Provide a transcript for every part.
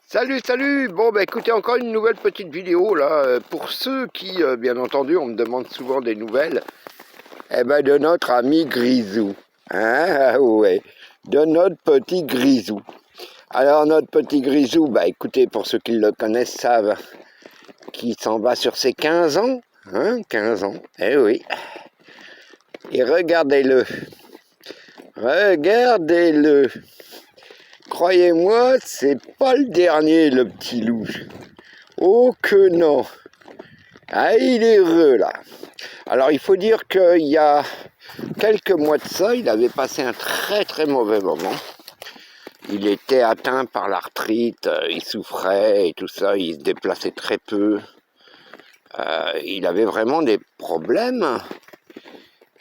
Salut, salut! Bon, bah écoutez, encore une nouvelle petite vidéo là. Pour ceux qui, bien entendu, on me demande souvent des nouvelles, de notre ami Grisou. Hein? Ah ouais, de notre petit Grisou. Alors, notre petit Grisou, bah écoutez, pour ceux qui le connaissent savent qu'il s'en va sur ses 15 ans. Hein, 15 ans, eh oui. Et regardez-le. Regardez-le. Croyez-moi, c'est pas le dernier, le petit loup. Oh que non! Ah, il est heureux là. Alors il faut dire qu'il y a quelques mois de ça, il avait passé un très très mauvais moment. Il était atteint par l'arthrite, il souffrait et tout ça, il se déplaçait très peu. Il avait vraiment des problèmes.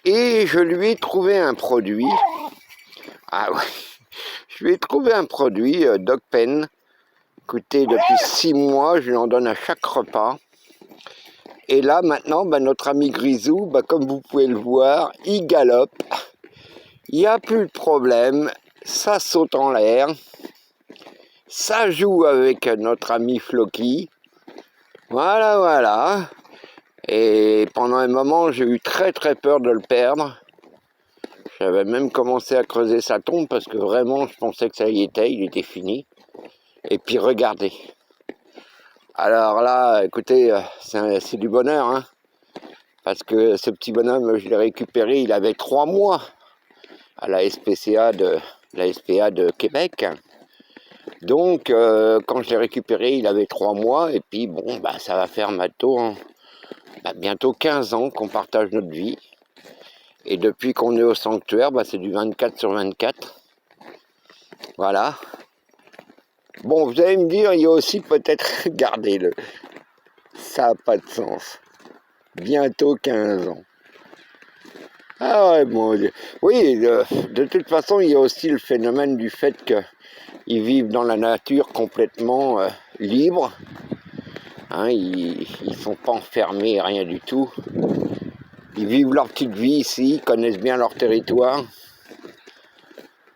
Et je lui ai trouvé un produit. Ah oui, je lui ai trouvé un produit, DocPen. Écoutez, depuis 6 mois, je lui en donne à chaque repas. Et là, maintenant, notre ami Grisou, comme vous pouvez le voir, il galope. Il n'y a plus de problème. Ça saute en l'air. Ça joue avec notre ami Floki. Voilà, voilà. Et pendant un moment, j'ai eu très très peur de le perdre. J'avais même commencé à creuser sa tombe parce que vraiment, je pensais que ça y était, il était fini. Et puis regardez. Alors là, écoutez, c'est du bonheur, hein. Parce que ce petit bonhomme, je l'ai récupéré, il avait 3 mois à la SPA de Québec. Donc, quand je l'ai récupéré, il avait 3 mois. Et puis, bon, ça va faire bientôt 15 ans qu'on partage notre vie. Et depuis qu'on est au sanctuaire, c'est du 24/24. Voilà. Bon, vous allez me dire, il y a aussi peut-être, regardez-le, ça n'a pas de sens. Bientôt 15 ans. Ah ouais, mon Dieu. Oui, de toute façon, il y a aussi le phénomène du fait qu'ils vivent dans la nature complètement libres. Hein, ils ne sont pas enfermés, rien du tout. Ils vivent leur petite vie ici, ils connaissent bien leur territoire.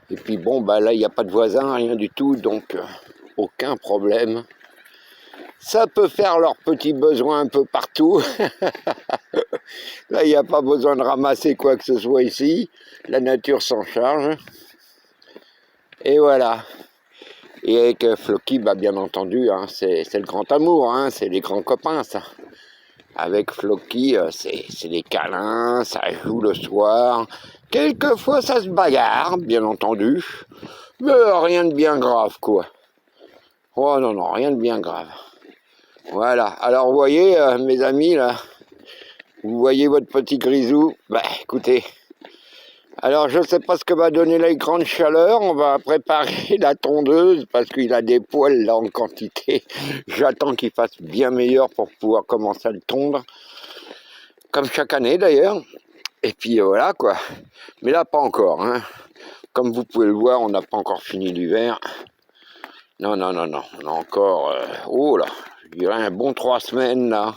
Et puis bon, là, il n'y a pas de voisins, rien du tout, donc aucun problème. Ça peut faire leurs petits besoins un peu partout. Là, il n'y a pas besoin de ramasser quoi que ce soit ici. La nature s'en charge. Et voilà. Et avec Floki, bien entendu, hein, c'est le grand amour, hein, c'est les grands copains, ça. Avec Floki, c'est des câlins, ça joue le soir. Quelquefois, ça se bagarre, bien entendu. Mais rien de bien grave, quoi. Oh non, non, rien de bien grave. Voilà. Alors, vous voyez, mes amis, là, vous voyez votre petit Grisou. Écoutez, alors je ne sais pas ce que va donner la grande chaleur, on va préparer la tondeuse parce qu'il a des poils là en quantité. J'attends qu'il fasse bien meilleur pour pouvoir commencer à le tondre, comme chaque année d'ailleurs. Et puis voilà quoi, mais là pas encore, hein. Comme vous pouvez le voir, on n'a pas encore fini l'hiver. Non, non, non, non, on a encore, oh là, je dirais un bon 3 semaines là.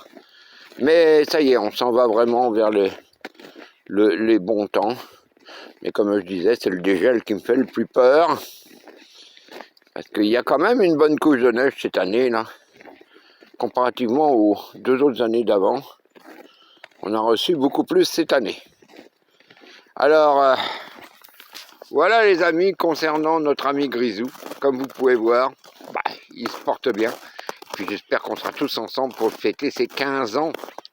Mais ça y est, on s'en va vraiment vers les bons temps. Mais comme je disais, c'est le dégel qui me fait le plus peur. Parce qu'il y a quand même une bonne couche de neige cette année, là. Comparativement aux 2 autres années d'avant. On a reçu beaucoup plus cette année. Alors, voilà les amis, concernant notre ami Grisou. Comme vous pouvez voir, il se porte bien. Puis j'espère qu'on sera tous ensemble pour fêter ses 15 ans.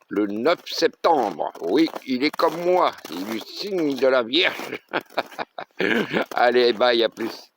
Le 9 septembre. Oui, il est comme moi. Il lui signe de la Vierge. Allez, bye, à plus.